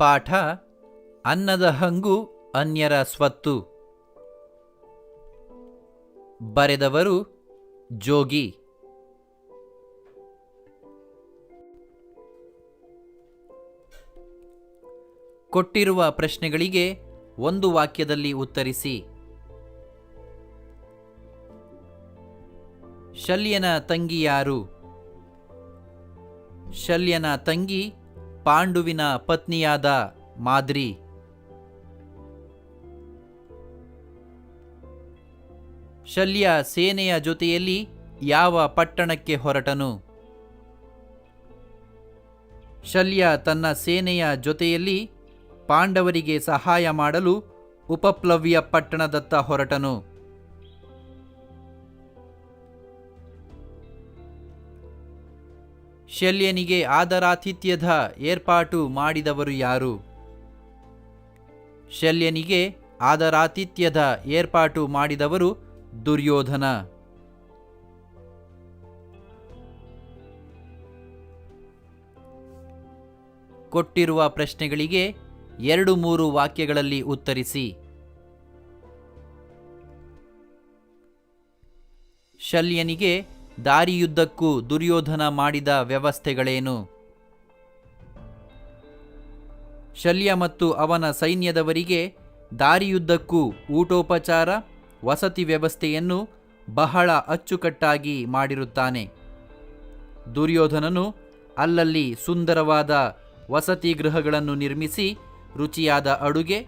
ಪಾಠ ಅನ್ನದ ಹಂಗು ಅನ್ಯರ ಸ್ವತ್ತು. ಬರೆದವರು ಜೋಗಿ. ಕೊಟ್ಟಿರುವ ಪ್ರಶ್ನೆಗಳಿಗೆ ಒಂದು ವಾಕ್ಯದಲ್ಲಿ ಉತ್ತರಿಸಿ. ಶಲ್ಯನ ತಂಗಿ ಯಾರು? ಶಲ್ಯನ ತಂಗಿ ಪಾಂಡುವಿನ ಪತ್ನಿಯಾದ ಮಾದ್ರಿ. ಶಲ್ಯ ಸೇನೆಯ ಜೊತೆಯಲ್ಲಿ ಯಾವ ಪಟ್ಟಣಕ್ಕೆ ಹೊರಟನು? ಶಲ್ಯ ತನ್ನ ಸೇನೆಯ ಜೊತೆಯಲ್ಲಿ ಪಾಂಡವರಿಗೆ ಸಹಾಯ ಮಾಡಲು ಉಪಪ್ಲವ್ಯ ಪಟ್ಟಣದತ್ತ ಹೊರಟನು. ಶಲ್ಯನಿಗೆ ಆದರಾತಿಥ್ಯದ ಏರ್ಪಾಟು ಮಾಡಿದವರು ಯಾರು? ಶಲ್ಯನಿಗೆ ಆದರಾತಿಥ್ಯದ ಏರ್ಪಾಟು ಮಾಡಿದವರು ದುರ್ಯೋಧನ. ಕೊಟ್ಟಿರುವ ಪ್ರಶ್ನೆಗಳಿಗೆ 2-3 ವಾಕ್ಯಗಳಲ್ಲಿ ಉತ್ತರಿಸಿ. ಶಲ್ಯನಿಗೆ ದಾರಿಯುದ್ದಕ್ಕೂ ದುರ್ಯೋಧನ ಮಾಡಿದ ವ್ಯವಸ್ಥೆಗಳೇನು? ಶಲ್ಯ ಮತ್ತು ಅವನ ಸೈನ್ಯದವರಿಗೆ ದಾರಿಯುದ್ದಕ್ಕೂ ಊಟೋಪಚಾರ, ವಸತಿ ವ್ಯವಸ್ಥೆಯನ್ನು ಬಹಳ ಅಚ್ಚುಕಟ್ಟಾಗಿ ಮಾಡಿರುತ್ತಾನೆ. ದುರ್ಯೋಧನನು ಅಲ್ಲಲ್ಲಿ ಸುಂದರವಾದ ವಸತಿ ಗೃಹಗಳನ್ನು ನಿರ್ಮಿಸಿ ರುಚಿಯಾದ ಅಡುಗೆ,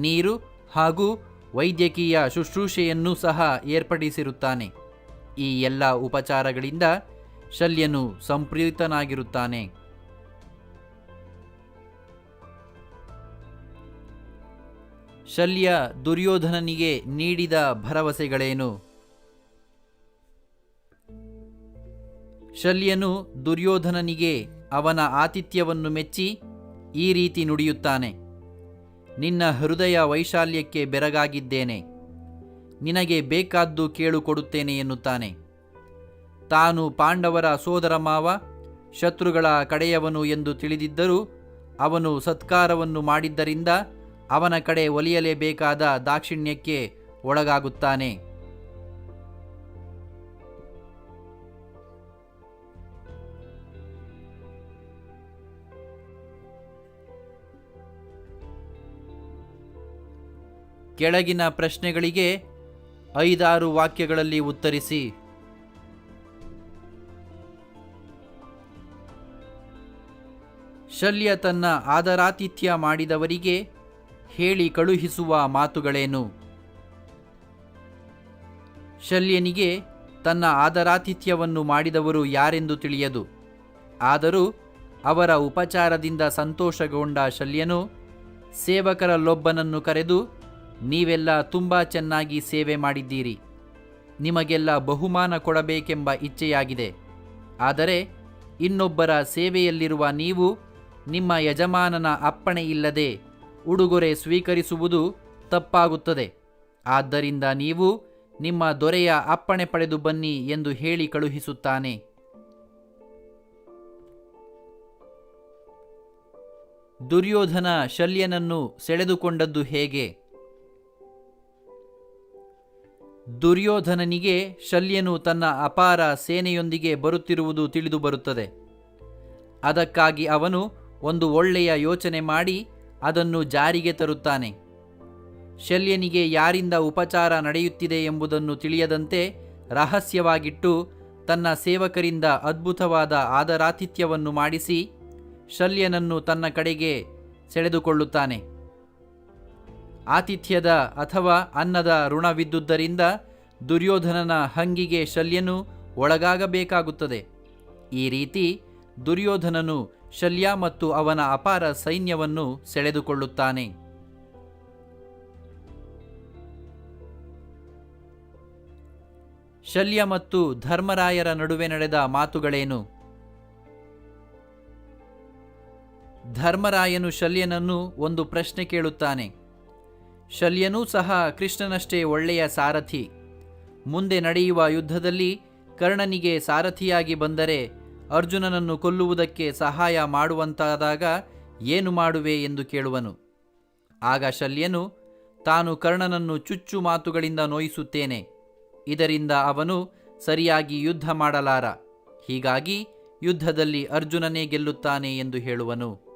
ನೀರು ಹಾಗೂ ವೈದ್ಯಕೀಯ ಶುಶ್ರೂಷೆಯನ್ನೂ ಸಹ ಏರ್ಪಡಿಸಿರುತ್ತಾನೆ. ಈ ಎಲ್ಲ ಉಪಚಾರಗಳಿಂದ ಶಲ್ಯನು ಸಂಪ್ರೀತನಾಗಿರುತ್ತಾನೆ. ಶಲ್ಯ ದುರ್ಯೋಧನನಿಗೆ ನೀಡಿದ ಭರವಸೆಗಳೇನು? ಶಲ್ಯನು ದುರ್ಯೋಧನನಿಗೆ ಅವನ ಆತಿಥ್ಯವನ್ನು ಮೆಚ್ಚಿ ಈ ರೀತಿ ನುಡಿಯುತ್ತಾನೆ: ನಿನ್ನ ಹೃದಯ ವೈಶಾಲ್ಯಕ್ಕೆ ಬೆರಗಾಗಿದ್ದೇನೆ, ನಿನಗೆ ಬೇಕಾದ್ದು ಕೇಳುಕೊಡುತ್ತೇನೆ ಎನ್ನುತ್ತಾನೆ. ತಾನು ಪಾಂಡವರ ಸೋದರ ಮಾವ, ಶತ್ರುಗಳ ಕಡೆಯವನು ಎಂದು ತಿಳಿದಿದ್ದರೂ ಅವನು ಸತ್ಕಾರವನ್ನು ಮಾಡಿದ್ದರಿಂದ ಅವನ ಕಡೆ ಒಲಿಯಲೇಬೇಕಾದ ದಾಕ್ಷಿಣ್ಯಕ್ಕೆ ಒಳಗಾಗುತ್ತಾನೆ. ಕೆಳಗಿನ ಪ್ರಶ್ನೆಗಳಿಗೆ 5-6 ವಾಕ್ಯಗಳಲ್ಲಿ ಉತ್ತರಿಸಿ. ಶಲ್ಯ ತನ್ನ ಆದರಾತಿಥ್ಯ ಮಾಡಿದವರಿಗೆ ಹೇಳಿ ಕಳುಹಿಸುವ ಮಾತುಗಳೇನು? ಶಲ್ಯನಿಗೆ ತನ್ನ ಆದರಾತಿಥ್ಯವನ್ನು ಮಾಡಿದವರು ಯಾರೆಂದು ತಿಳಿಯದು. ಆದರೂ ಅವರ ಉಪಚಾರದಿಂದ ಸಂತೋಷಗೊಂಡ ಶಲ್ಯನು ಸೇವಕರಲ್ಲೊಬ್ಬನನ್ನು ಕರೆದು, ನೀವೆಲ್ಲ ತುಂಬ ಚೆನ್ನಾಗಿ ಸೇವೆ ಮಾಡಿದ್ದೀರಿ, ನಿಮಗೆಲ್ಲ ಬಹುಮಾನ ಕೊಡಬೇಕೆಂಬ ಇಚ್ಛೆಯಾಗಿದೆ. ಆದರೆ ಇನ್ನೊಬ್ಬರ ಸೇವೆಯಲ್ಲಿರುವ ನೀವು ನಿಮ್ಮ ಯಜಮಾನನ ಅಪ್ಪಣೆ ಇಲ್ಲದೆ ಉಡುಗೊರೆ ಸ್ವೀಕರಿಸುವುದು ತಪ್ಪಾಗುತ್ತದೆ. ಆದ್ದರಿಂದ ನೀವು ನಿಮ್ಮ ದೊರೆಯ ಅಪ್ಪಣೆ ಪಡೆದು ಬನ್ನಿ ಎಂದು ಹೇಳಿ ಕಳುಹಿಸುತ್ತಾನೆ. ದುರ್ಯೋಧನ ಶಲ್ಯನನ್ನು ಸೆಳೆದುಕೊಂಡದ್ದು ಹೇಗೆ? ದುರ್ಯೋಧನನಿಗೆ ಶಲ್ಯನು ತನ್ನ ಅಪಾರ ಸೇನೆಯೊಂದಿಗೆ ಬರುತ್ತಿರುವುದು ತಿಳಿದು ಬರುತ್ತದೆ. ಅದಕ್ಕಾಗಿ ಅವನು ಒಂದು ಒಳ್ಳೆಯ ಯೋಚನೆ ಮಾಡಿ ಅದನ್ನು ಜಾರಿಗೆ ತರುತ್ತಾನೆ. ಶಲ್ಯನಿಗೆ ಯಾರಿಂದ ಉಪಚಾರ ನಡೆಯುತ್ತಿದೆ ಎಂಬುದನ್ನು ತಿಳಿಯದಂತೆ ರಹಸ್ಯವಾಗಿಟ್ಟು ತನ್ನ ಸೇವಕರಿಂದ ಅದ್ಭುತವಾದ ಆದರಾತಿಥ್ಯವನ್ನು ಮಾಡಿಸಿ ಶಲ್ಯನನ್ನು ತನ್ನ ಕಡೆಗೆ ಸೆಳೆದುಕೊಳ್ಳುತ್ತಾನೆ. ಆತಿಥ್ಯದ ಅಥವಾ ಅನ್ನದ ಋಣವಿದ್ದುದರಿಂದ ದುರ್ಯೋಧನನ ಹಂಗಿಗೆ ಶಲ್ಯನು ಒಳಗಾಗಬೇಕಾಗುತ್ತದೆ. ಈ ರೀತಿ ದುರ್ಯೋಧನನು ಶಲ್ಯ ಮತ್ತು ಅವನ ಅಪಾರ ಸೈನ್ಯವನ್ನು ಸೆಳೆದುಕೊಳ್ಳುತ್ತಾನೆ. ಶಲ್ಯ ಮತ್ತು ಧರ್ಮರಾಯರ ನಡುವೆ ನಡೆದ ಮಾತುಗಳೇನು? ಧರ್ಮರಾಯನು ಶಲ್ಯನನ್ನು ಒಂದು ಪ್ರಶ್ನೆ ಕೇಳುತ್ತಾನೆ. ಶಲ್ಯನೂ ಸಹ ಕೃಷ್ಣನಷ್ಟೇ ಒಳ್ಳೆಯ ಸಾರಥಿ. ಮುಂದೆ ನಡೆಯುವ ಯುದ್ಧದಲ್ಲಿ ಕರ್ಣನಿಗೆ ಸಾರಥಿಯಾಗಿ ಬಂದರೆ ಅರ್ಜುನನನ್ನು ಕೊಲ್ಲುವುದಕ್ಕೆ ಸಹಾಯ ಮಾಡುವಂತಾದಾಗ ಏನು ಮಾಡುವೆ ಎಂದು ಕೇಳುವನು. ಆಗ ಶಲ್ಯನು, ತಾನು ಕರ್ಣನನ್ನು ಚುಚ್ಚು ಮಾತುಗಳಿಂದ ನೋಯಿಸುತ್ತೇನೆ, ಇದರಿಂದ ಅವನು ಸರಿಯಾಗಿ ಯುದ್ಧ ಮಾಡಲಾರ, ಹೀಗಾಗಿ ಯುದ್ಧದಲ್ಲಿ ಅರ್ಜುನನೇ ಗೆಲ್ಲುತ್ತಾನೆ ಎಂದು ಹೇಳುವನು.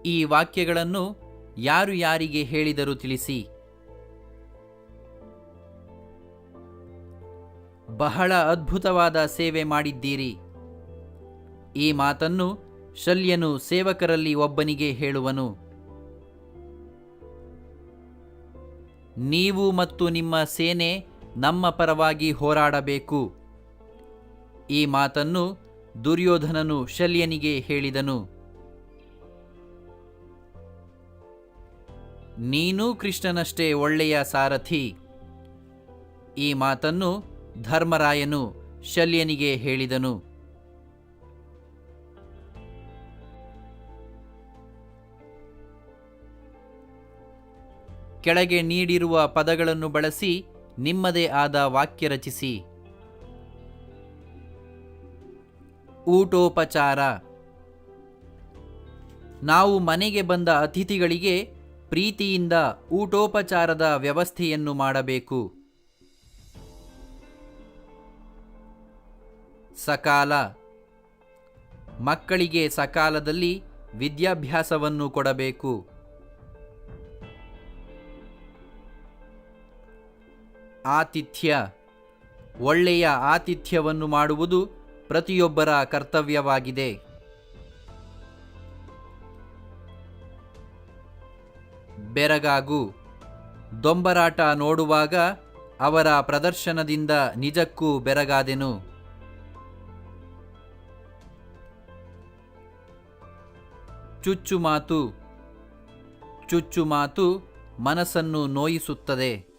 ಈ ವಾಕ್ಯಗಳನ್ನು ಯಾರು ಯಾರಿಗೆ ಹೇಳಿದರು ತಿಳಿಸಿ. ಬಹಳ ಅದ್ಭುತವಾದ ಸೇವೆ ಮಾಡಿದ್ದೀರಿ. ಈ ಮಾತನ್ನು ಶಲ್ಯನು ಸೇವಕರಲ್ಲಿ ಒಬ್ಬನಿಗೆ ಹೇಳುವನು. ನೀವು ಮತ್ತು ನಿಮ್ಮ ಸೇನೆ ನಮ್ಮ ಪರವಾಗಿ ಹೋರಾಡಬೇಕು. ಈ ಮಾತನ್ನು ದುರ್ಯೋಧನನು ಶಲ್ಯನಿಗೆ ಹೇಳಿದನು. ನೀನೂ ಕೃಷ್ಣನಷ್ಟೇ ಒಳ್ಳೆಯ ಸಾರಥಿ. ಈ ಮಾತನ್ನು ಧರ್ಮರಾಯನು ಶಲ್ಯನಿಗೆ ಹೇಳಿದನು. ಕೆಳಗೆ ನೀಡಿರುವ ಪದಗಳನ್ನು ಬಳಸಿ ನಿಮ್ಮದೇ ಆದ ವಾಕ್ಯ ರಚಿಸಿ. ಊಟೋಪಚಾರ. ನಾವು ಮನೆಗೆ ಬಂದ ಅತಿಥಿಗಳಿಗೆ ಪ್ರೀತಿಯಿಂದ ಊಟೋಪಚಾರದ ವ್ಯವಸ್ಥೆಯನ್ನು ಮಾಡಬೇಕು. ಸಕಾಲ. ಮಕ್ಕಳಿಗೆ ಸಕಾಲದಲ್ಲಿ ವಿದ್ಯಾಭ್ಯಾಸವನ್ನು ಕೊಡಬೇಕು. ಆತಿಥ್ಯ. ಒಳ್ಳೆಯ ಆತಿಥ್ಯವನ್ನು ಮಾಡುವುದು ಪ್ರತಿಯೊಬ್ಬರ ಕರ್ತವ್ಯವಾಗಿದೆ. ಬೆರಗಾಗು. ದೊಂಬರಾಟ ನೋಡುವಾಗ ಅವರ ಪ್ರದರ್ಶನದಿಂದ ನಿಜಕ್ಕೂ ಬೆರಗಾದೆನು. ಚುಚ್ಚುಮಾತು. ಚುಚ್ಚುಮಾತು ಮನಸ್ಸನ್ನು ನೋಯಿಸುತ್ತದೆ.